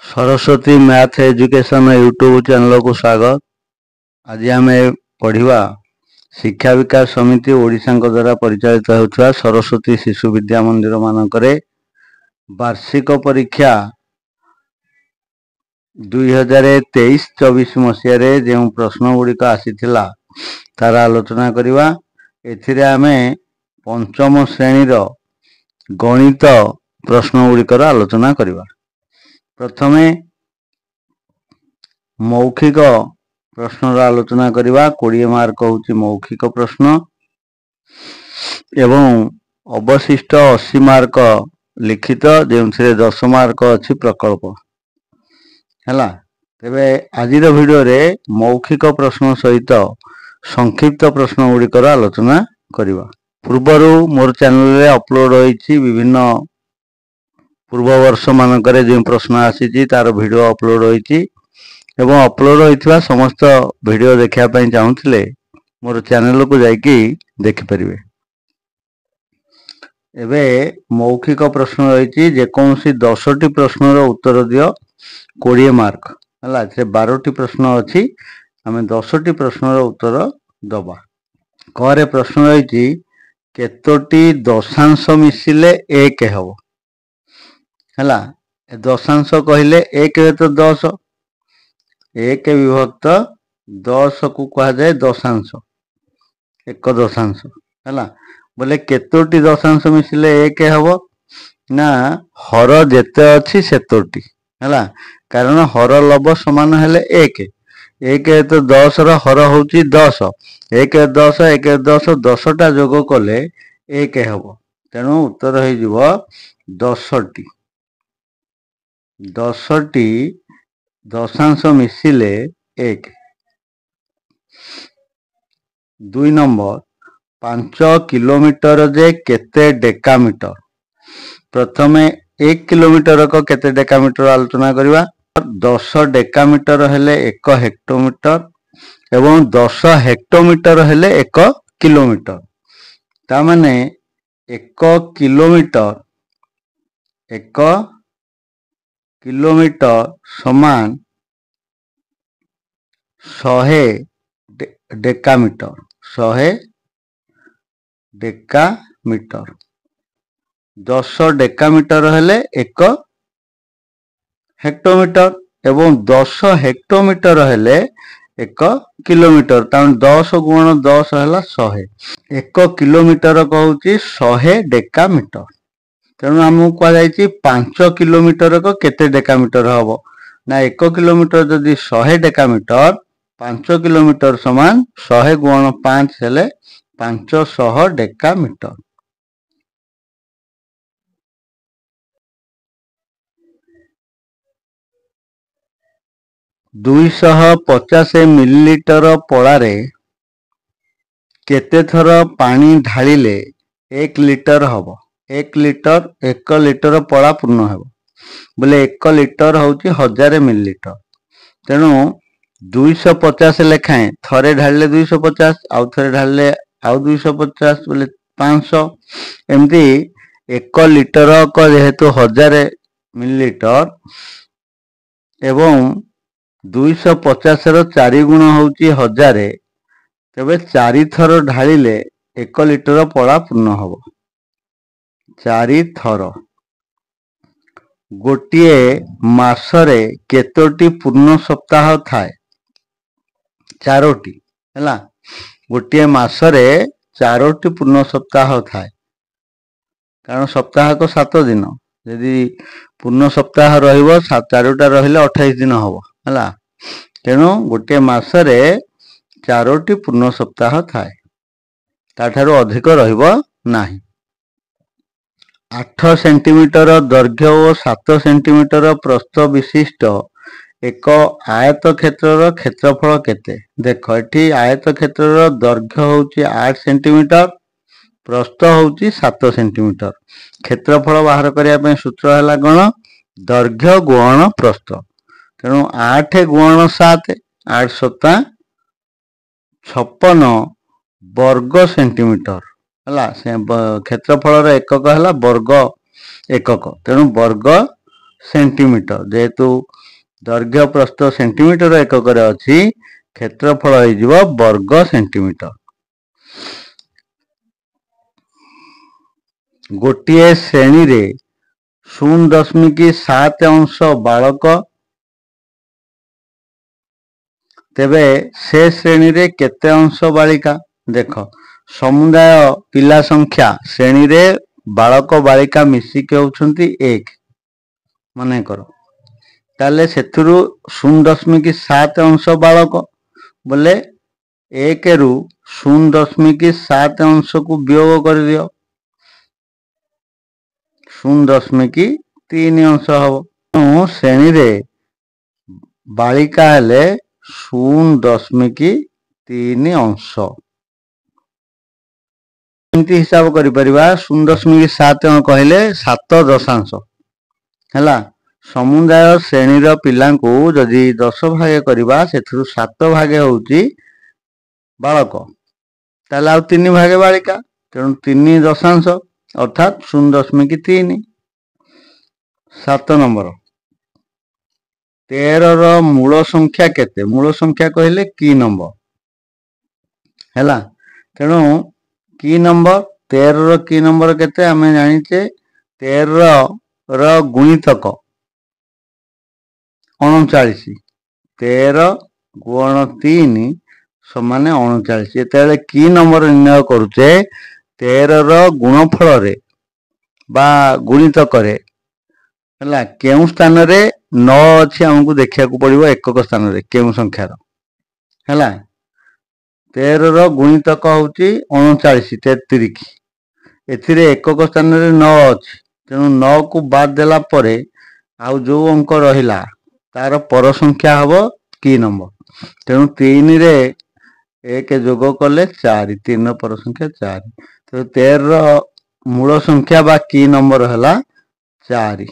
Saraswati math education YouTube channel को स्वागत। आज आम पढ़ा शिक्षा विकास समिति ओडिशा द्वारा परिचालित होता सरस्वती शिशु विद्या मंदिर मानक वार्षिक परीक्षा 2023-24 मसीह जो प्रश्न गुड़िक आसीथिला तार आलोचना करवा। एथिरे आमे पंचम श्रेणीर गणित प्रश्न गुड़िकर आलोचना करवा। प्रथमे मौखिक प्रश्न आलोचना करवा। 20 मार्क होची मौखिक प्रश्न एवं अवशिष्ट 80 मार्क लिखित जो 10 मार्क अच्छी प्रकल्प है। तेबे आज वीडियो रे मौखिक प्रश्न सहित संक्षिप्त प्रश्न गुड़िकर आलोचना करवा। पूर्वर मोर चैनल रे अपलोड होईची विभिन्न पूर्व वर्ष मानक जो प्रश्न आसी तार वीडियो अपलोड होईची एवं अपलोड होइथिबा समस्त वीडियो देखा चाहूले मोर चैनल को जाइकी देखिपारे। एबे मौखिक प्रश्न रही जेकोसी 10टी प्रश्न उत्तर दियो 20 मार्क है। 12टी प्रश्न अच्छी आम 10टी प्रश्न उत्तर दबा। करे प्रश्न रही केतोटी दशांश मिसिले एक हम है। दशांश कहले एक तो 10 एक विभक्त 10 को कहा जाए दशांश एक दशांश है। बोले केतोटी दशांश मिसिले एक हम ना हर जेते अच्छी सेतोटी है। कारण हर लब समान हेले एक एक तो 10 हर हूँ 10 एक 10 एक 10 10टा जोग कले एक हम। तेणु उत्तर हो 10टी 10टी दशांश मिसिले एक। 2 नंबर 5 किलोमीटर जे केते डेकामीटर। प्रथमे 1 किलोमीटर को केते डेकामीटर आलोचना करवा। 10 डेकामीटर हेले 1 हेक्टोमीटर एवं 10 हेक्टोमीटर हेले 1 किलोमीटर। ता माने 1 किलोमीटर समान 100 डेकामीटर 100 डेकामीटर। 10 डेकामीटर हेले 1 हेक्टोमीटर एवं 10 हेक्टोमीटर हेले 1 किलोमीटर। तान 10 गुण 10 है 100 1 किलोमीटर कहूँ 100 डेकामीटर। तेणु आमको कहुई 5 किलोमीटर को केते डेकामीटर हम ना 1 किलोमीटर जदि 100 डेकामीटर 5 किलोमीटर समान 100 गुण 5 हेले 500 डेकामीटर। दुईशह 50 मिलीलीटर पड़ारे केते थर पानी ढालिले 1 लीटर हम। 1 लीटर पड़ा पूर्ण है बोले 1 लीटर हूँ 1000 मिलीलीटर। तेणु 250 लेखाएं थरे ढाले 250 आउ थे ढाले आउ 250 बोले 500 एमती 1 लीटर को जेहेतु 1000 मिलीलीटर एवं 250 रो 4 गुण हूँ 1000 तेबे 4 थर ढालिले 1 लीटर पड़ा पूर्ण हम। 4 थर गोटे मासरे केतोटी पूर्ण सप्ताह थाए 4टी है। गोटे मासरे 4टी पूर्ण सप्ताह थाए कारण सप्ताह को 7 दिन यदि पूर्ण सप्ताह रहिबो 4टा रहिले 28 दिन हम है। तेणु गोटे मासरे 4टी पूर्ण सप्ताह थाए ताठारु अधिक रहिबो नाही। 8 सेंटीमीटर दैर्घ्य और 7 सेंटीमीटर प्रस्थ विशिष्ट एक आयत क्षेत्र क्षेत्रफल केते। देख ये आयत क्षेत्र दैर्घ्य हूँ 8 सेंटीमीटर प्रस्थ हूँ 7 सेंटीमीटर। क्षेत्रफल बाहर करने सूत्र है कौन दैर्घ्य गुणन प्रस्थ। तेणु 8 गुणन 7 8 7 56 वर्ग सेंटीमीटर है। क्षेत्रफल एकक है वर्ग एकक। तेणु वर्ग सेंटीमीटर जेहेतु ଦୈର୍ଘ୍ୟ ପ୍ରସ୍ଥ ସେଣ୍ଟିମିଟର ଏକକରେ ଅଛି, କ୍ଷେତ୍ରଫଳ ହେଇଯିବ ବର୍ଗ ସେଣ୍ଟିମିଟର। ଗୋଟିଏ ଶ୍ରେଣୀରେ 0.7 ଅଂଶ ବାଳକ, ତେବେ ସେ ଶ୍ରେଣୀରେ କେତେ ଅଂଶ ବାଳିକା? ଦେଖ, ସମୁଦାୟ ପିଲା ସଂଖ୍ୟା ଶ୍ରେଣୀରେ ବାଳକ ବାଳିକା ମିଶିକି ହେଉଛନ୍ତି 1 ମନେକର। ତାହେଲେ ସେଥିରୁ 0.7 ଅଂଶ ବାଳକ ବୋଲେ 1 ରୁ 0.7 ଅଂଶକୁ ବିୟୋଗ କରିଦିଅ, 0.3 ଅଂଶ ହବ। ତେଣୁ ଶ୍ରେଣୀରେ ବାଳିକା ହେଲେ 0.3 ଅଂଶ। ଏମିତି ହିସାବ କରିପାରିବା, 0.7 କହିଲେ 7 ଦଶାଂଶ ହେଲା। ସମୁଦାୟ ଶ୍ରେଣୀର ପିଲାଙ୍କୁ ଯଦି 10 ଭାଗ କରିବା, ସେଥିରୁ 7 ଭାଗ ହେଉଛି ବାଳକ, ତାହେଲେ ଆଉ 3 ଭାଗ ବାଳିକା, ତେଣୁ 3 ଦଶାଂଶ ଅର୍ଥାତ୍ 0.3। 7 ନମ୍ବର, 13ର ମୂଳ ସଂଖ୍ୟା କେତେ? ମୂଳ ସଂଖ୍ୟା କହିଲେ କି ନମ୍ବର ହେଲା। ତେଣୁ କି ନମ୍ବର, 13ର କି ନମ୍ବର କେତେ ଆମେ ଜାଣିଛେ, 13ର ଗୁଣିତକ 39, 13 ଗୁଣ 3 ସମାନେ 39। ଯେତେବେଳେ କି ନମ୍ବର ନିର୍ଣ୍ଣୟ କରୁଛେ, 13ର ଗୁଣଫଳରେ ବା ଗୁଣିତକରେ ହେଲା କେଉଁ ସ୍ଥାନରେ 9 ଅଛି ଆମକୁ ଦେଖିବାକୁ ପଡିବ, ଏକକ ସ୍ଥାନରେ କେଉଁ ସଂଖ୍ୟାର ହେଲା। 13ର ଗୁଣିତକ ହଉଛି 39, 33, ଏଥିରେ ଏକକ ସ୍ଥାନରେ 9 ଅଛି, ତେଣୁ 9କୁ ବାଦ ଦେଲା ପରେ ଆଉ ଯୋଉ ଅଙ୍କ ରହିଲା ତାର ପର ସଂଖ୍ୟା ହବ କି ନମ୍ବର। ତେଣୁ 3ରେ 1 ଯୋଗ କଲେ 4, 3ର ପର ସଂଖ୍ୟା 4। ତେଣୁ 13ର ମୂଳ ସଂଖ୍ୟା ବା କି ନମ୍ବର ହେଲା 4।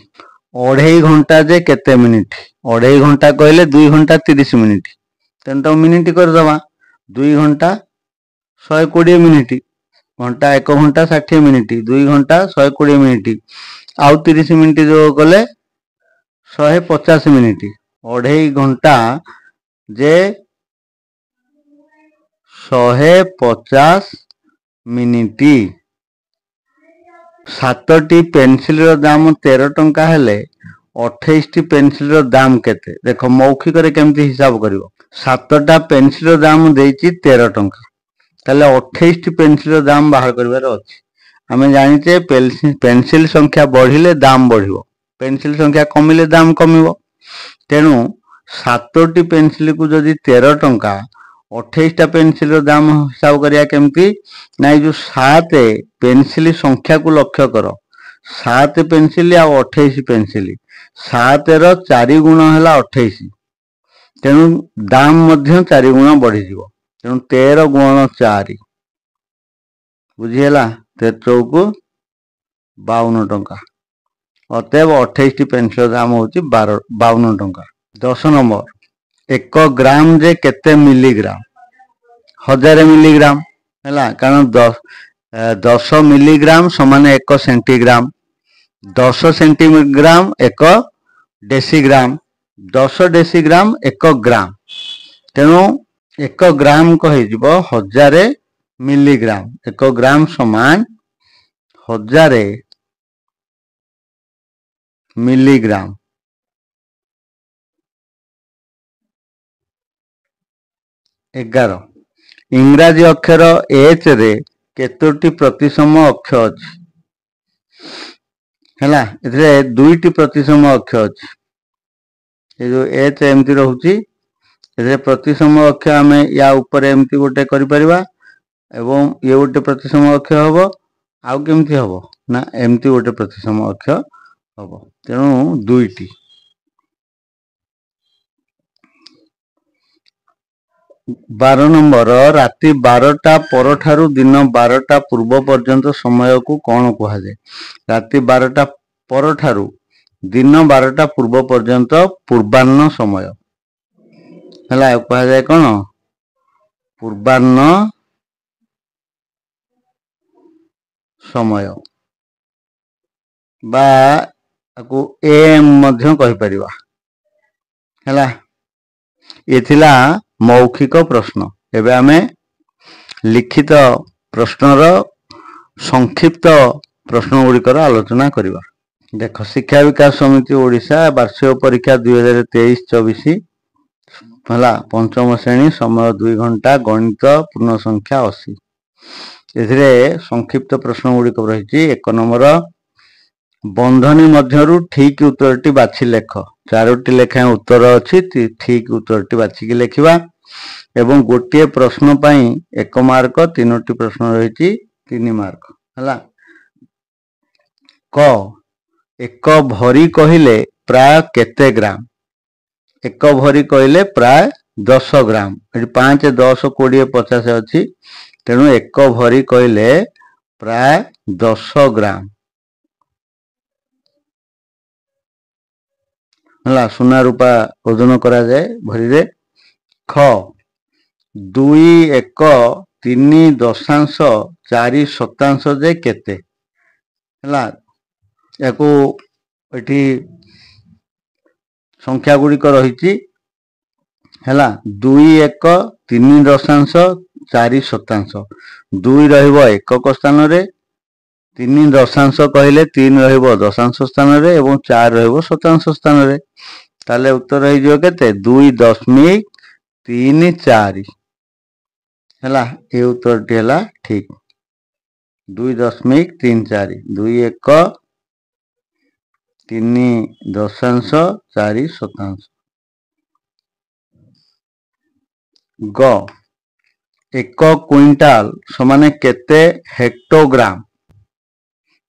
ଅଢ଼େଇ ଘଣ୍ଟା ଯେ କେତେ ମିନିଟ? ଅଢ଼େଇ ଘଣ୍ଟା କହିଲେ 2 ଘଣ୍ଟା 30 ମିନିଟ, ତେଣୁ ତାକୁ ମିନିଟ କରିଦେବା। 2 ଘଣ୍ଟା 120 ମିନିଟ, ଘଣ୍ଟା 1 ଘଣ୍ଟା 60 ମିନିଟ, 2 ଘଣ୍ଟା 120 ମିନିଟ, ଆଉ 30 ମିନିଟ ଯୋଗ କଲେ 150 ମିନିଟ। ଅଢ଼େଇ ଘଣ୍ଟା ଯେ 150 ମିନିଟ। 7ଟି ପେନସିଲର ଦାମ 13 ଟଙ୍କା ହେଲେ 28ଟି ପେନସିଲର ଦାମ କେତେ? ଦେଖ, ମୌଖିକରେ କେମିତି ହିସାବ କରିବ। 7ଟା ପେନସିଲର ଦାମ ଦେଇଛି 13 ଟଙ୍କା, ତାହେଲେ 28ଟି ପେନସିଲର ଦାମ ବାହାର କରିବାର ଅଛି। ଆମେ ଜାଣିଛେ ପେନସିଲ ସଂଖ୍ୟା ବଢିଲେ ଦାମ ବଢିବ, ପେନସିଲ ସଂଖ୍ୟା କମିଲେ ଦାମ କମିବ। ତେଣୁ 7ଟି ପେନସିଲକୁ ଯଦି 13 ଟଙ୍କା, 28ଟା ପେନସିଲର ଦାମ ହିସାବ କରିବା କେମିତି ନା, ଏଇ ଯୋଉ 7 ପେନସିଲ ସଂଖ୍ୟାକୁ ଲକ୍ଷ୍ୟ କର, 7 ପେନସିଲ ଆଉ 28 ପେନସିଲ, 7ର 4 ଗୁଣ ହେଲା 28, ତେଣୁ ଦାମ ମଧ୍ୟ 4 ଗୁଣ ବଢିଯିବ। ତେଣୁ 13 ଗୁଣନ 4, ବୁଝିହେଲା, 13 52 ଟଙ୍କା। ଅତଏବ 28ଟି ପେନସିଲର ଦାମ ହଉଛି 52 ଟଙ୍କା। 10 ନମ୍ବର, 1 ଗ୍ରାମ ଯେ କେତେ ମିଲିଗ୍ରାମ? 1000 ମିଲିଗ୍ରାମ ହେଲା, କାରଣ 10 ମିଲିଗ୍ରାମ ସମାନ 1 ସେଣ୍ଟିଗ୍ରାମ, 10 ସେଣ୍ଟିଗ୍ରାମ 1 ଡେସିଗ୍ରାମ, 10 ଡେସିଗ୍ରାମ 1 ଗ୍ରାମ, ତେଣୁ 1 ଗ୍ରାମ କହିଯିବ 1000 ମିଲିଗ୍ରାମ। 1 ଗ୍ରାମ ସମାନ 1000 ମିଲିଗ୍ରାମ। 11, ଇଂରାଜୀ ଅକ୍ଷର H ରେ କେତୋଟି ପ୍ରତିସମ ଅକ୍ଷ ଅଛି? ହେଲା, ଏଥିରେ 2ଟି ପ୍ରତିସମ ଅକ୍ଷ ଅଛି। ଏ ଯୋଉ H ଏମିତି ରହୁଛି, ଏଥିରେ ପ୍ରତିସମ ଅକ୍ଷ ଆମେ ୟା ଉପରେ ଏମିତି ଗୋଟେ କରିପାରିବା, ଏବଂ ଇଏ ଗୋଟେ ପ୍ରତିସମ ଅକ୍ଷ ହବ। ଆଉ କେମିତି ହବ ନା, ଏମିତି ଗୋଟେ ପ୍ରତିସମ ଅକ୍ଷ ହବ, ତେଣୁ 2ଟି। 12 ନମ୍ବର, ରାତି 12ଟା ପରଠାରୁ ଦିନ 12ଟା ପୂର୍ବ ପର୍ଯ୍ୟନ୍ତ ସମୟକୁ କଣ କୁହାଯାଏ? ରାତି 12ଟା ପରଠାରୁ ଦିନ 12ଟା ପୂର୍ବ ପର୍ଯ୍ୟନ୍ତ ପୂର୍ବାହ୍ନ ସମୟ ହେଲା, କୁହାଯାଏ କଣ? ପୂର୍ବାହ୍ନ ସମୟ ବା ତାକୁ AM ମଧ୍ୟ କହିପାରିବା ହେଲା ये थिला मौखिक प्रश्न। एबे आमे लिखित प्रश्नर संक्षिप्त प्रश्न गुड़िकर आलोचना करिबा। देख शिक्षा विकास समिति ओडिशा वार्षिक परीक्षा 2023-24 है पंचम श्रेणी समय 2 घंटा गणित पूर्ण संख्या 80 एथिरे संक्षिप्त प्रश्न गुड़िक रही। 1 नंबर बंधनी मध्यरु ठीक उत्तरटी बाछि लेख। 4टी लेखा उत्तर अछि ठीक उत्तरटी बाछि कि लेखिबा एवं गोटे प्रश्न पई 1 मार्क 3टी प्रश्न रही 3 मार्क हला। क एक भरी कहिले प्राय केते ग्राम। एक भरी कहिले प्राय 10 ग्राम। 5 10 20 50 अच्छी तेणु एक भरी कहिले प्राय 10 ग्राम हला। सुना रूपा ओजन करा जाए भरी रे। ख 2 1 3 दशांश 4 शतांश जे केते हला। याकू एठी संख्या गुड़िक रही है 2 1 3 दशांश 4 शतांश 2 रहिबो एकक स्थान रे 3 दशांश कहले 3 रहिबो दशांश स्थान रे एवं 4 रहिबो शतांश स्थान रे। ताले उत्तर रही जो केते 2.34 हला। ए उत्तर टी हला ठीक 2.34 2 1 3 दशांश 4 शतांश। ग 1 क्विंटाल समान केते हेक्टोग्राम।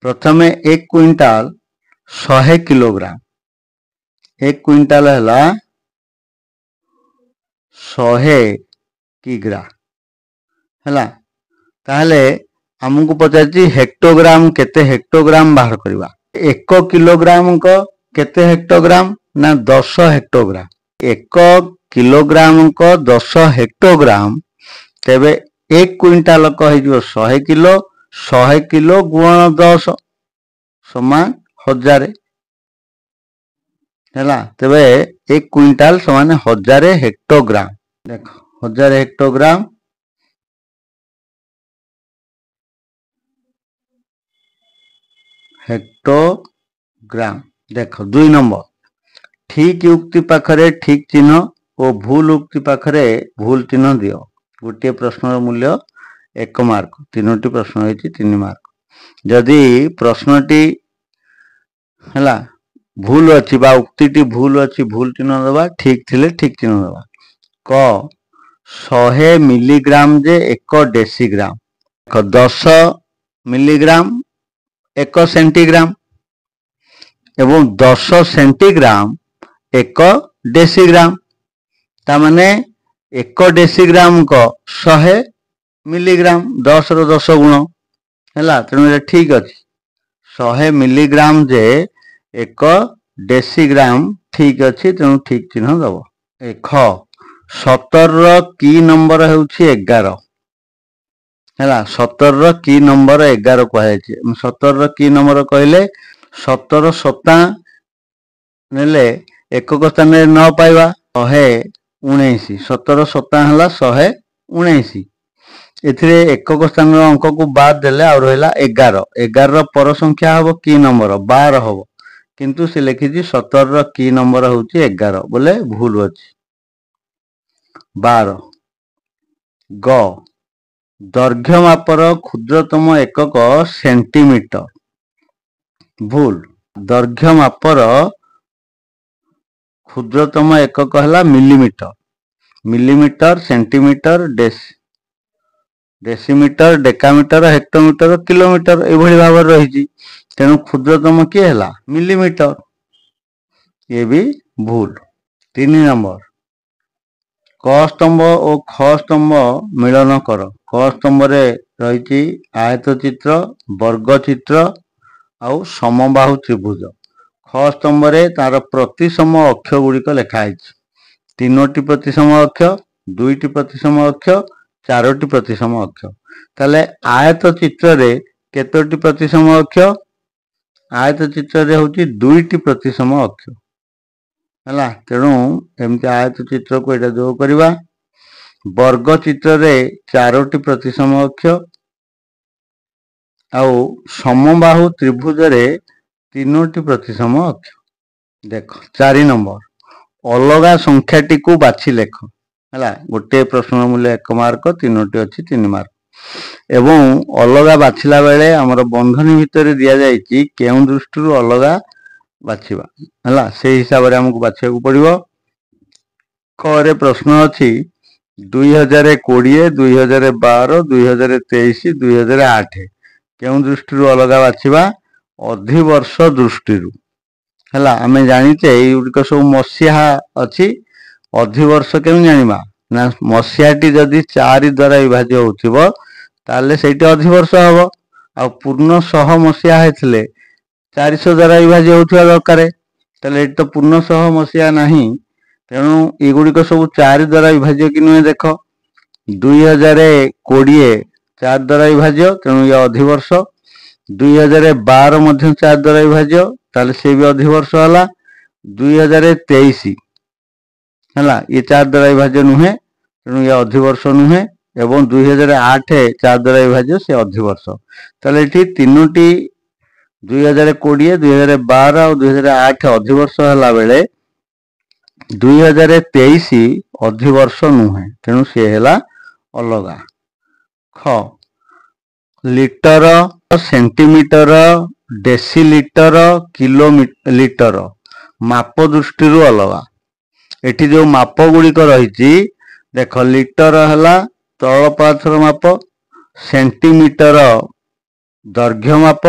प्रथमे 1 क्विंटाल 100 किलोग्राम। 1 क्विंटाल हला 100 किग्रा हला। ताहले हमको पचाची हेक्टोग्राम केते हेक्टोग्राम बाहर करवा। 1 किलोग्राम को केते हेक्टोग्राम ना 10 हेक्टोग्राम। 1 किलोग्राम को 10 हेक्टोग्राम तेबे 1 क्विंटाल को हो 100 किलो 100 किलो गुणन 10 समान 1000 है। तेबे 1 क्विंटाल समान 1000 हेक्टोग्राम। देख 1000 हेक्टोग्राम हेक्टोग्राम। देख 2 नंबर ठीक युक्ति पाखरे ठीक चिन्ह और भूल उक्ति पाखरे भूल चिन्ह दियो। गोटे प्रश्न मूल्य 1 मार्क 3टी प्रश्न रही 3 मार्क। जदि प्रश्नटी है भूल अच्छी बा उक्ति भूल अच्छी भूल चिन्ह दबा ठीक थिले ठीक चिन्ह दबा। क 100 मिलीग्राम जे 1 डेसीग्राम 10 मिलीग्राम 1 सेंटीग्राम एवं 10 सेंटीग्राम 1 डेसीग्राम तामाने 1 डेसीग्राम को 100 मिलीग्राम 10 रो 10 गुण है तेणु ठीक अच्छे 100 मिलीग्राम जे 1 डेसीग्राम ठीक अच्छी तेणु ठीक चिन्ह दब। ख 17 की नंबर हूँ 11 है 17 की नंबर 11 कहुए 17 की नंबर कहले 17 सता नेले एकक स्थान न पाइबा 119 17 सता है 119 एथिरे एकक स्थान अंक को बाद देले आ रहा 11 11 पर संख्या हम की नंबर 12 हम किंतु से लिखी 17 की नंबर हूँ 11 बोले भूल अच्छी 12। ग दैर्घ्य मापर क्षुद्रतम एकक सेंटीमीटर भूल। दैर्घ्य मापर क्षुद्रतम एकक है millimetre millimetre centimetre decimetre decametre hectometre kilometre एभली भाव रही तेणु क्षुद्रतम किए है मिलीमीटर ये भी भूल। 3 नंबर क स्तंभ और ख स्तंभ मिलन कर। क स्तंभ रही आयत चित्र वर्ग चित्र आउ समबाहु त्रिभुज। ख स्तंभ तार प्रतिसम अक्ष गुड़िक लिखाई 3टी प्रतिसम अक्ष 2टी प्रतिसम अक्ष 4टी प्रतिसम अक्ष। ताले आयत चित्र रे केतोटी प्रतिसम अक्ष आयत चित्र रे होची 2टी प्रतिसम अक्ष है। तेणु एमती आयत चित्र को यहाँ जोग करवा। वर्ग चित्र रे 4टी प्रतिसम अक्ष आउ समबाहु त्रिभुज रे 3टी प्रतिसम अक्ष। देख 4 नंबर अलगा संख्याटी को बाछि लेख है। गोटे प्रश्न मूल्य 1 मार्क, 3टी अच्छी 3 मार्क। एवं अलगा बाछिला बेले आमर बंधनी भितर दिया जाइछि केउं दृष्टि अलगा बाछिबा है, से हिसाब से आमको बाछिया पड़ो। क प्रश्न अच्छी 2020, 2012, 2023, 2008 केउं दृष्टि अलगा बाछिबा? अधिवर्ष दृष्टि है। आम जाचे युड़िक सब मसीहा अच्छी। अधिवर्ष केउं जानिबा ना मसीहाटी जदि 4 द्वारा विभाज्य होथिबो ताले सेठी अधिवर्ष हबो। आ पूर्ण 100 मसीहा हेथिले 400 द्वारा विभाज्य होथिबा दरकार। ताले एठी तो पूर्ण 100 मसीहा नाही। तेणु एगुड़िक सब 4 द्वारा विभाज्य कि नुहे देख। 2020 4 द्वारा विभाज्य, तेणु ये अधिवर्ष। 2012 मध्य 4 द्वारा विभाज्य, ताले से भी अधिवर्ष है। 2023 है ये 4 द्वारा विभाज्य नुहे, तेणु ये अधिवर्ष नुहे। एवं 2008 4 द्वारा विभाज्य से अधिवर्ष। ताले एठी 3टी 2020, 2012 और 2008 अधिवर्ष हला बेले 2023 अधिवर्ष नुहे, तेणु सी है अलगा। ख लिटर, सेंटीमीटर, डेसीलिटर, किलोलीटर माप दृष्टि अलगा। एठी जो माप गुड़िक रही देख, लिटर है तरल पदार्थर माप, सेंटीमीटर दैर्घ्य माप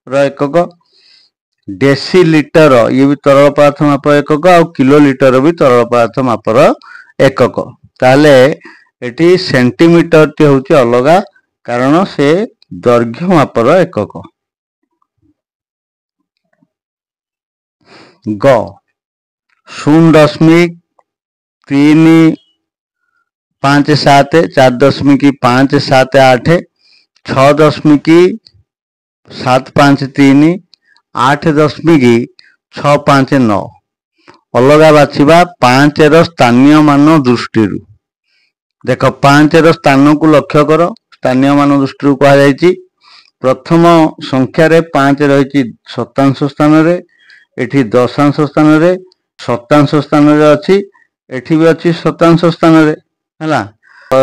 एकक, डेसीलिटर ये भी तरल पदार्थ माप एकक, और किलोलीटर भी तरल पदार्थ मापर एकक। ताले एटी सेंटीमीटर टी होची अलगा, कारण से दैर्घ्य मापर एकक। ग 0.357, 4.578, 6.753, 8.659 अलगा बाछिबा 5 रो स्थानीय मान दृष्टि। देख 5 रो स्थान को लक्ष्य कर, स्थानीय मान दृष्टि कहा जायछि। प्रथम संख्या रे 5 रही शतांश स्थान रे, एठी दशांश स्थान रे, शतांश स्थान रे अछि, एठी भी अछि शतांश स्थान रे हैला।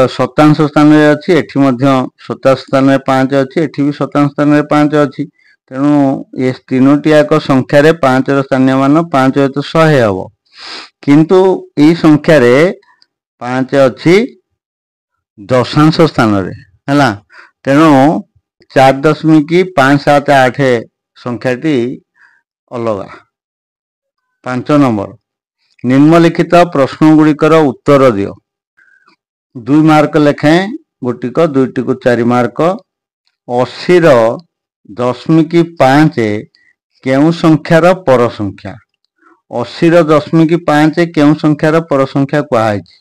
शतांश स्थान रे अछि, एठी मध्य शतांश स्थान रे 5 अछि, एठी भी शतांश स्थान रे 5 अछि। तेणु ये 3टी याक संख्या रे 5 रो स्थानीय मान 5 तो 100 हबो, किंतु एई संख्या रे 5 अछि दशांश स्थान रे हैला। तेणु 4.578 संख्याटी अलगा। 5 नंबर निम्नलिखित प्रश्न गुड़िकर उत्तर दियो। 2 मार्क लेखें, गोटिक 2टी को 4 मार्क। 80 रो 0.5 केउं संख्यार पर संख्या? 80 रो 0.5 केउं संख्यार पर संख्या कहाइछि?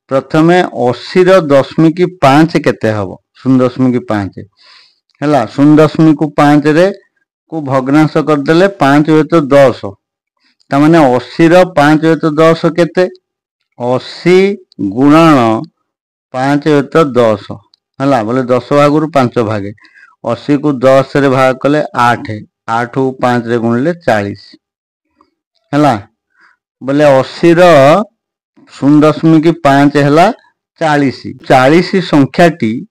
प्रथमे 80 रो 0.5 केते हबो? 0.5 हैला। 0.5 रे को भग्नांश कर देले 5 तो 10, ता माने 80 रो 5 तो 10 केते? 80 गुणन 5 तो 10 हैला, बोले 10 भागरु 5 भागे। 80 को 10 रे भाग कले 8, 8 को 5 रे गुणले 40 हैला। बोले 80 रो 0.5 हैला 40। 40 संख्याटी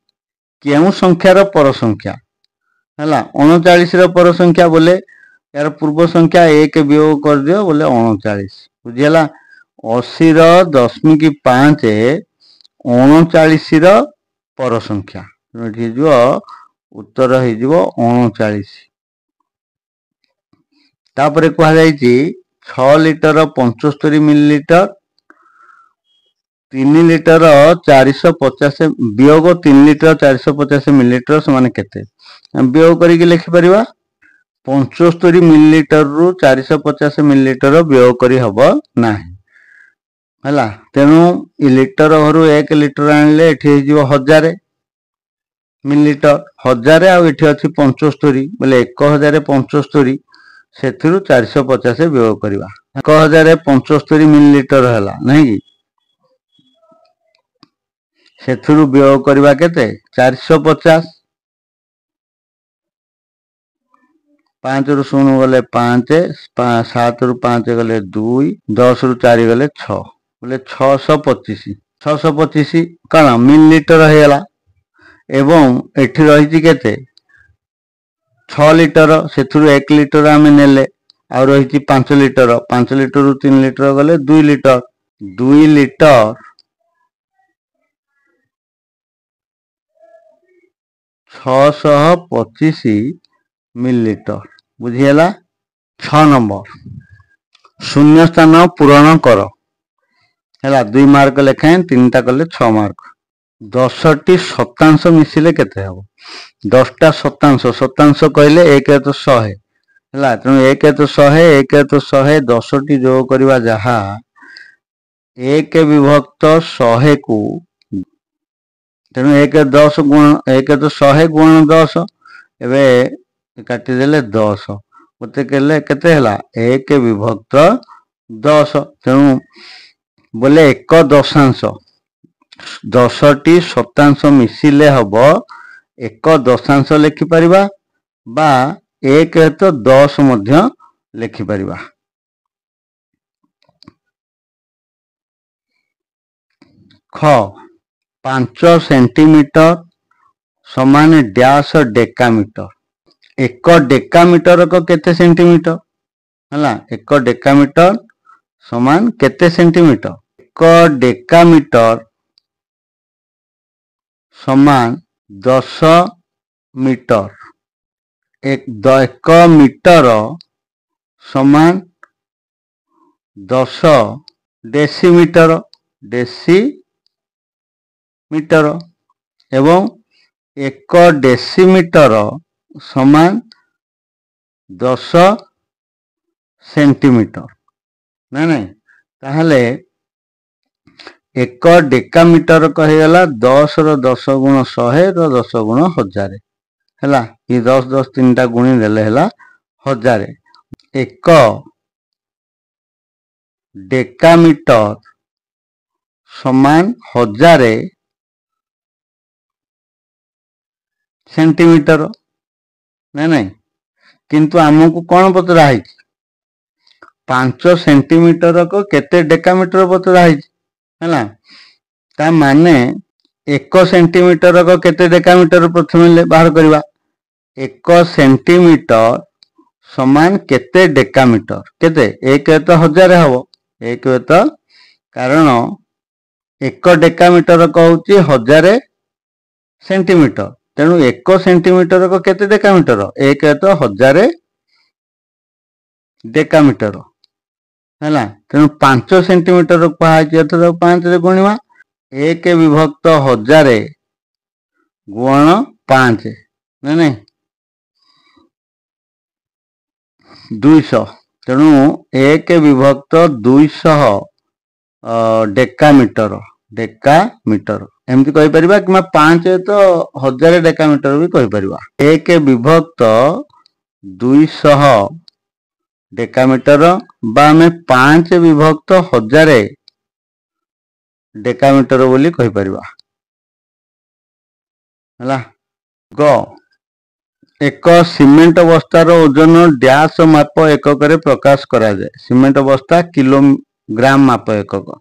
केउं संख्यार पर संख्या हैला? 39 रो पर संख्या। बोले यार पूर्व संख्या 1 वियोग कर दियो, बोले 39 बुझियला। 80 रो 0.5 39 रो पर संख्या, जो उत्तर हो 39। तापरे कहा जायछि 6 लिटर 75 मिलीलीटर, 3 लिटर 450 वियोग 3 लिटर 450 मिलीलीटर समान केते? वियोग करिक लिखि परिबा। 75 मिलीलीटर रु 450 मिलीलीटर वियोग करी हबो नाही हैला। तेणु इ लिटर घरु 1 लिटर आनले एठी हिजो 1000 मिलीलीटर, 1000 आ एठी अछि 75, बोले 1075 सेथिरु 450 वियोग करिबा। 1075 मिलीलिटर है नहीं कि सेथुरु वियोग करवा केते 450 5 रु 0 गले 5 7 रु 5 गले 2 10 रु 4 गले 6 बोले 625 कौन मिलीलिटर होगा एवं एठी रही केते 6 लिटर से 1 लिटर आम नेले आ रही 5 लिटर 5 लिटर रु 3 लिटर गले 2 लिटर 2 लिटर 625 मिलीलिटर बुझीगला। 6 नंबर शून्य स्थान पूरण कर है 2 मार्क लेखाएं 3टा कले 6 मार्क 10टी शतांश मिसिले केते हबो 10टा शतांश कहले 1 तो 100 है तेणु 1 तो 100 1 तो 100 10टी जोग करवा जहा 1 विभक्त 100 को तेणु 1 10 गुण 1 तो 100 गुण 10 एवं काटिदेले 10 मत केते हला 1 विभक्त 10 तेणु बोले 1 दशांश 10टी शतांश मिसिले हब 1 दशांश लिखिपर बा 1 तो 10 मध्य लिखिपर। ख 5 सेंटीमीटर समान डैश डेकामीटर 1 डेकामीटर को केते सेंटीमीटर है 1 डेकामीटर समान केते सेंटीमीटर 1 डेकामीटर समान 10 मीटर 1 मीटर समान 10 डेसीमीटर एवं 1 डेसीमीटर समान 10 सेंटीमीटर नहीं ताहले 1 डेकामीटर कहीगला 10 रो 10 गुण 100 रो 10 गुण 1000 है ये 10 10 3टा गुणी देले है 1000 1 डेकामीटर समान 1000 सेंटीमीटर नहीं किंतु आमको कौन पचरा है 5 सेंटीमीटर को केते डेकामीटर पचरा है ता माने 1 सेंटीमीटर को केते डेकामीटर प्रथम बाहर करवा 1 सेंटीमीटर समान केते डेकामीटर केते 1 तो 1000 हम 1 तो कारण 1 डेकामीटर कहूँ 1000 सेंटीमीटर तेणु 1 सेंटीमीटर को केते डेकामीटर 1 तो 1000 डेकामीटर है तेणु 5 सेंटीमीटर कहुए 5 रे गुणवा 1 विभक्त 1000 गुण 5 नहीं 200 तेणु 1 विभक्त 200 डेकामीटर एमती कहीपर कि 5 तो 1000 डेकामीटर भी कहीपर 1 विभक्त 200 डेकामीटर बा आम 5 विभक्त 1000 डेकामीटर बोली कहीपर है ग 1 सीमेंट बस्तार ओजन डैश माप एकक प्रकाश करा जाए सीमेंट बस्ता किलोग्राम माप एकक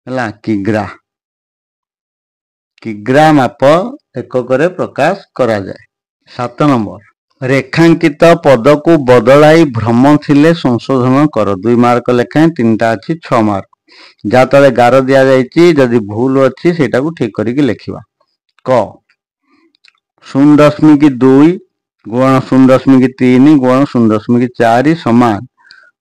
है किग्रा माप एकक प्रकाश करा जाए। 7 नंबर रेखांकित पद को बदलाई भ्रम थिले संशोधन कर 2 मार्क लेखाएं 3टा अच्छी 6 मार्क जहाँ तले गार दि जाइए जदि भूल अच्छी सेटा को ठीक करके लिखा क 0.2 गुण 0.3 गुण 0.4 समान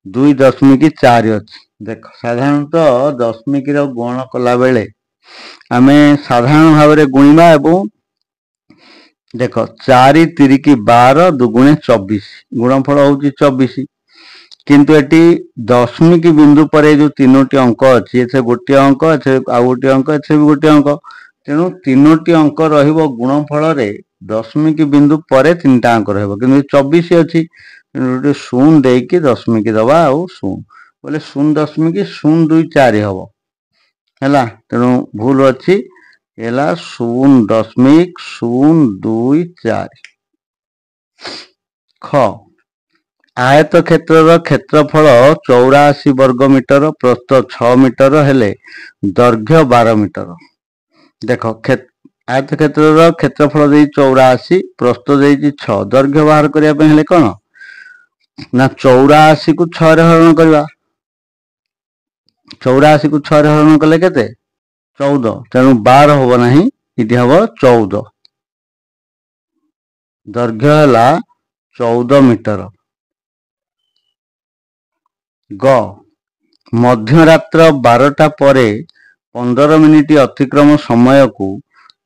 2.4 अच्छी देख साधारणतः दशमिक गुण कला बेले आम साधारण भाव में गुणवा एवं देख 4 3 12 दुगुणे 24 गुणफल हूँ 24 किंतु एटी दशमिक बिंदु पर जो 3टी अंक अच्छी ए गोटे अंक आउ गोटे अंक ए भी गोटे अंक तेणु 3टी अंक रहिबो गुणफल रे दशमिक बिंदु पर 3टा अंक रहिबो किंतु 24 अच्छी गोटे शून्य देकी दशमिक दबा आउ शून्य बोले 0.024 हम है तेणु भूल अच्छी है 0.024। ख आयत क्षेत्र क्षेत्रफल 84 वर्ग मीटर प्रस्थ 6 मीटर हेले दैर्घ्य 12 मीटर। देख आयत क्षेत्र क्षेत्रफल 84 प्रस्थ 6 दैर्घ्य बाहर करने कौन ना 84 को 6 रे हरण करवा 84 को 6 रे हरण कले केते 14 तेणु 12 हम ना ये हम 14 दैर्घ्य है 14 मीटर। ग मध्यरात्र 12टा परे 15 मिनिट अतिक्रम समय को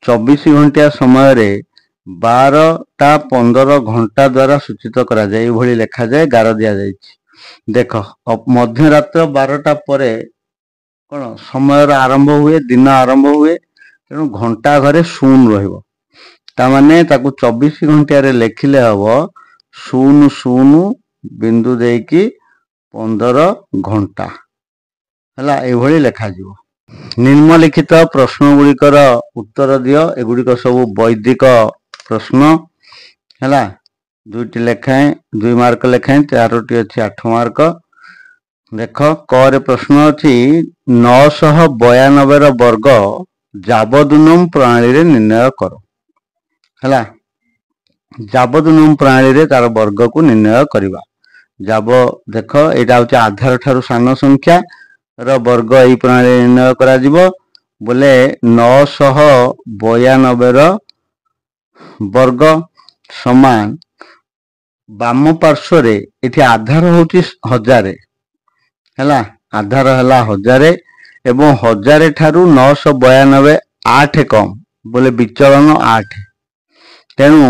24 घंटिया समय रे 12टा 15 घंटा द्वारा सूचित करा जाए ये लिखा जाए गार दिया जाए। देख मध्यरात्र 12टा परे कौन समय आरंभ हुए दिन आरंभ हुए तेणु घंटा घरे शून्य रहिबो तामाने ताकू 24 घंटिया रे लिखिले हबो 00 बिंदु देकी 15 घंटा है ये लिखा जीवो। निम्नलिखित प्रश्न गुड़िकर उत्तर दियो एगुड़िक सब वैदिक प्रश्न है 2टी लेखाएं 2 मार्क लेखाएं 4टी अच्छी 8 मार्क। देख क प्रश्न अच्छी 992 वर्ग जाबदुनम प्रणाली रे निर्णय कर है जाबदुनम प्रणाली रे तार वर्ग को निर्णय करवा जाब देख यहाँ हूँ आधार ठारू सान संख्या वर्ग यही प्रणाली निर्णय करा जिवो बोले 992 वर्ग समान बाम पार्श्व रे इति आधार होची 1000 है आधार है 1000 एवं 1000 ठारू 992 8 कम बोले विचलन 8 तेणु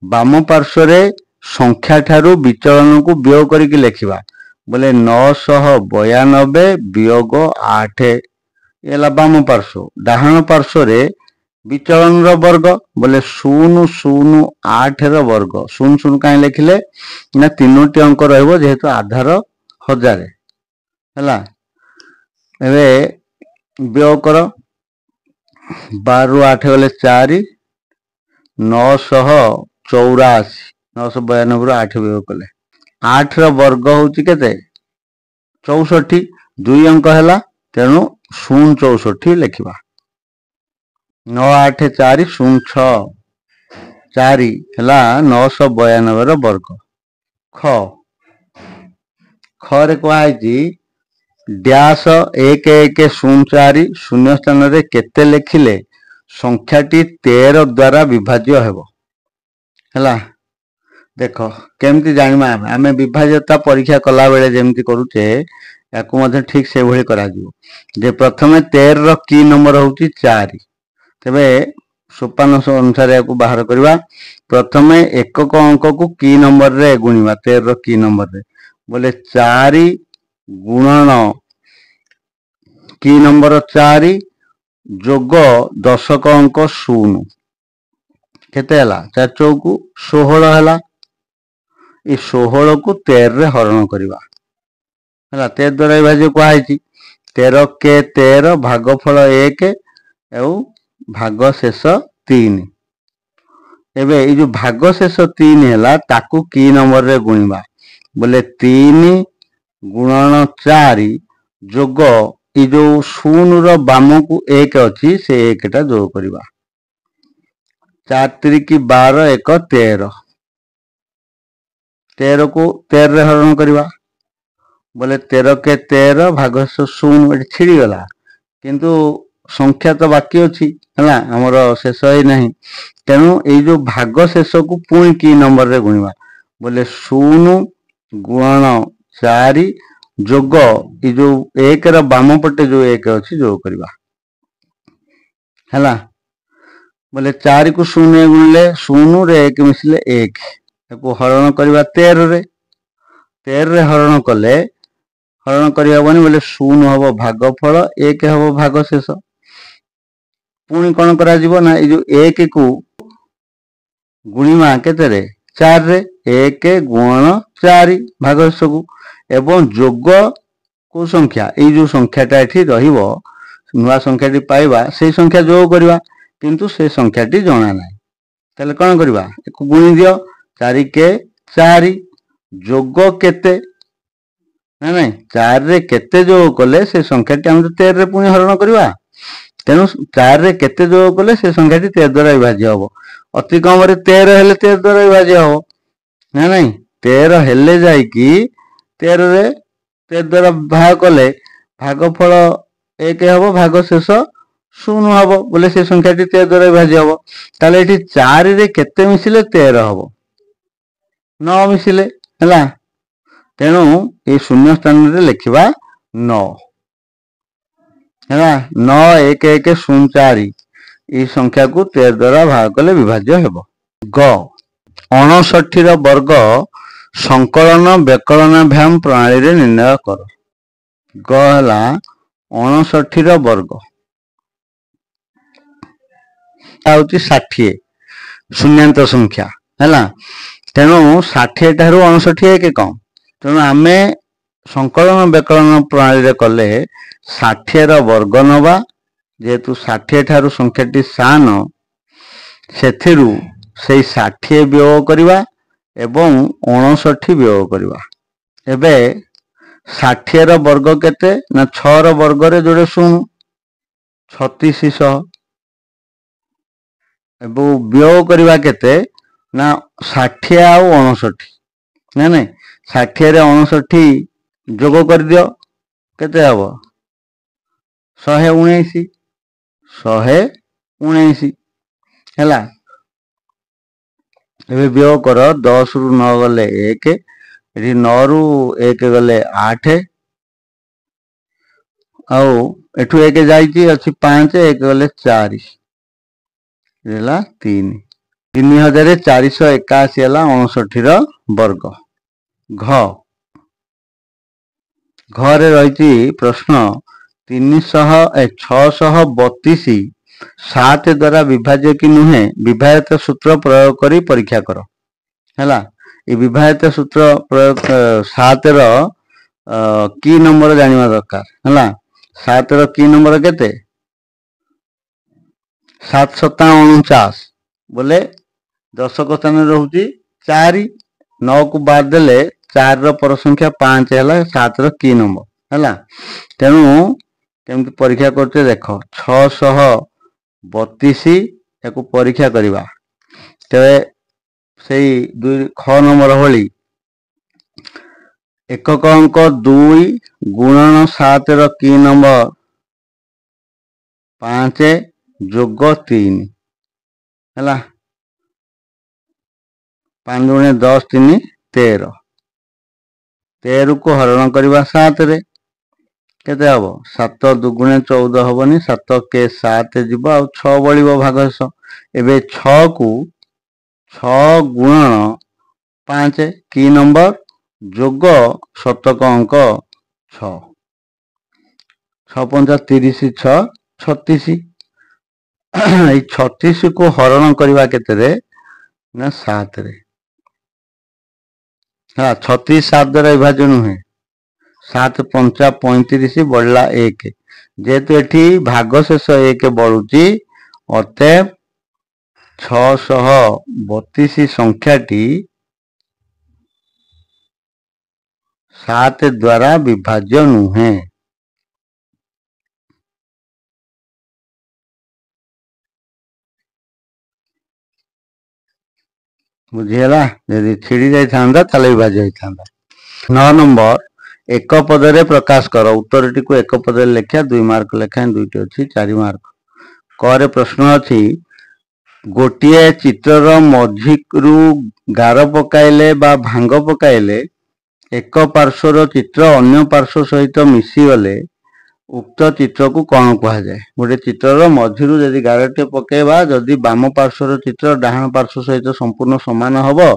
बाम पार्श्व रे संख्या ठारू विचलन को वियोग करके लिखा बोले 992 वियोग 8 ये बाम पार्श्व डाहाण पार्श्व रे विचलन वर्ग बोले 008 वर्ग 00 कहीं लिखिले ना 3टी अंक रहिबो जेहेतु आधार 1000 है वियोग कर 12 ରୁ 8 गले 4 984 992 ରୁ 8 वियोग कले 8 वर्ग होची केते 64 2 अंक है तेणु 064 लिखा 984 06 4 है 992 वर्ग। ख खरे कहुई डैश 1104 शून्य स्थान रे केते लिखिले संख्याटी 13 द्वारा विभाज्य हेबो है देख केमती जानिबा आमे विभाज्यता परीक्षा कला बेले जेमती करूचे याकू मध्य ठीक से भली करा जिवो जे प्रथमे 13 रो की नंबर होची 4 तबे सोपान अनुसार याकू बाहर करवा प्रथमे एकक अंक को की नंबर रे गुणिबा 13 रो की नंबर रे बोले 4 गुणन की नंबर 4 जोग दशक अंक 0 केते हला 4 चौकु 16 हला ये 16 को 13 रे हरण करवा है 13 द्वारा विभाज्य कहुई 13 के 13 भागफल 1 एवं भाग शेष 3 एबे ये जो भाग शेष 3 है ताकू की नंबर रे गुणिबा बोले 3 गुणन 4 जोग ये जो 0 रो बाम को 1 अच्छी से 1 टा जोग करवा 4 3 12 1 13 13 को 13 रे हरण करवा बोले 13 के 13 भाग 0 छिड़ी गला किंतु संख्या तो बाकी अच्छी है आमर शेष ही नहीं तेणु ये जो भाग शेष को पुणी की नंबर रे गुणिबा बोले 0 गुणन 4 जोग ये जो 1 रा बाम पटे जो 1 अच्छी जोग करवा है बोले 4 को 0 गुणिले 0 रे 1 मिसले 1 को हरण करवा 13 रे हरण कले हरण करनी बोले 0 हम भागफल 1 हम भाग शेष पुणी कौन करा जीवो ना ये जो 1 को गुणिमा केते 4 4 रे 1 गुणन 4 भागशेष को एवं जोग को संख्या ये जो संख्याटा एठी रहिबो नुआ संख्याटी पाइबा से संख्या जोग करवा किंतु से संख्याटी जणा नाही ताले कोन करवा एक गुणी दियो 4 के 4 जोग केते ना नहीं 4 रे केते जोग कले से संख्याटी हम 13 रे पुणी हरण करवा तेनु 4 रे केते जोग कले से संख्याटी 13 द्वारा विभाज्य हबो अति कम रे 13 हेले 13 द्वारा विभाज्य हबो ना नहीं 13 हेले जाई कि 13 रे 13 द्वारा भाग कले भागफल 1 हबो भाग शेष 0 हबो बोले से संख्याटी 13 द्वारा विभाज्य हबो ताले एठी 4 रे केते मिसिले 13 हबो 9 मिसिले हला तेणु ये शून्य स्थान रे लिखिबा 9 है 9 1 1 0 4 ये संख्या को 13 द्वारा भाग कले विभाज्य हेबो ग 59 वर्ग संकलन व्यकलनाभ्याम प्रणाली रे निर्णय कर ग हला 59 वर्ग आउची 60 शून्यान्त संख्या हला तेणु 60 ठारू 59 के कम तेणु आमे संकलन व्यकलन प्रणाली रे कले 60 रो वर्ग नवा जेतु 60 ठारू संख्याटी सान सेथिरु सेई 60 वियोग करिवा एवं 59 वियोग करिवा एबे 60 रो वर्ग केते ना 6 रो वर्ग रे जोड़े 0 3600 एवं वियोग करिवा केते ना 60 आ 59 ना नहीं 60 रे 59 जोग कर दियो केते हबो 119 119 हैला एबे वियोग कर 10 रु 9 गले 1 एठी 9 रु 1 गले 8 आउ एठु 1 जाईची अछि 5 1 गले 4 रेला 3 3481 हला 59 रो वर्ग घ घरे रही प्रश्न 632 7 द्वारा विभाज्य कि नुहे विभाजित सूत्र प्रयोग करी परीक्षा कर हैला ये विभाजित सूत्र प्रयोग 7 रो की नंबर जानिबा दरकार हैला 7 रो की नंबर केते 747 बोले दशक स्थान रहउची 4 9 को बाद देले 4 रो पर संख्या 5 हैला 7 रो की नंबर हैला तेणु केमती परीक्षा करते देख 632 याकू परीक्षा करिबा तेबे सेई 2 ख नंबर होली एकक अंक 2 गुणन 7 रो की नंबर 5 जोग 3 हैला 5 गुणे 10 3 13 13 को हरण करवा 7 रे केते हबो 7 दुगुणे 14 हबनी 7 के 7 जीव आ 6 बळिबो भागश एबे 6 को 6 गुणन 5 की नंबर जोग शतक अंक 6 6 पंजा 30 6 36 ए 36 को हरण करवा केते रे ना 7 रे हाँ 36 7 द्वारा विभाजन हुए 7 पंचा 35 बढ़ला 1 जेहेतु एठी भाग शेष 1 बढ़ुची अतएव 632 संख्याटी 7 द्वारा विभाज्य नुहे बुझीगला यदि छिड़ी जाई थांदा ताले विभाज्य होई थांदा 9 नंबर एक पदरे प्रकाश कर उत्तरटी को एक पदरे लेखा 2 मार्क लेखा 2टी अछि 4 मार्क करे प्रश्न अछि गोटिए चित्रर मझिरु गार पकाइले बा भांग पकाइले एक पार्श्वर चित्र अन्य पार्श्व सहित मिसी गले उक्त चित्र को कौन कहा जाए गोटे चित्रर मझिरु यदि गारटे पकेबा जदि बाम पार्श्वर चित्र डाहाण पार्श्व सहित संपूर्ण समान हबो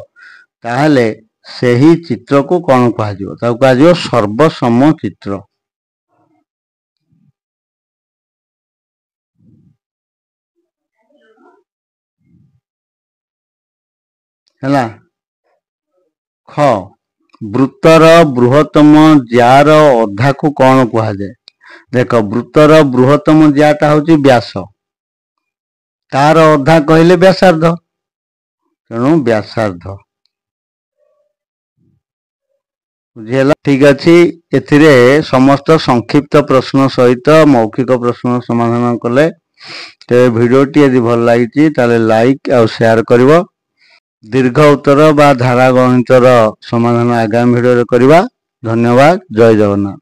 ताहले सेही चित्र को कौन कहा जिवो ताको कहा जिवो सर्वसम चित्र हैला ଖ ବୃତ୍ତର ବୃହତ୍ତମ ଜ୍ୟାର ଅଧାକୁ କଣ କୁହାଯାଏ? ଦେଖ, ବୃତ୍ତର ବୃହତ୍ତମ ଜ୍ୟାଟା ହଉଛି ବ୍ୟାସ, ତାର ଅଧା କହିଲେ ବ୍ୟାସାର୍ଦ୍ଧ, ତେଣୁ ବ୍ୟାସାର୍ଦ୍ଧ। ବୁଝିହେଲା? ଠିକ ଅଛି। ଏଥିରେ ସମସ୍ତ ସଂକ୍ଷିପ୍ତ ପ୍ରଶ୍ନ ସହିତ ମୌଖିକ ପ୍ରଶ୍ନ ସମାଧାନ କଲେ। ତେବେ ଭିଡ଼ିଓଟି ଯଦି ଭଲ ଲାଗିଛି ତାହେଲେ ଲାଇକ୍ ଆଉ ସେୟାର କରିବ। ଦୀର୍ଘ ଉତ୍ତର ବା ଧାରା ଗଣିତର ସମାଧାନ ଆଗାମୀ ଭିଡ଼ିଓରେ କରିବା। ଧନ୍ୟବାଦ। ଜୟ ଜଗନ୍ନାଥ।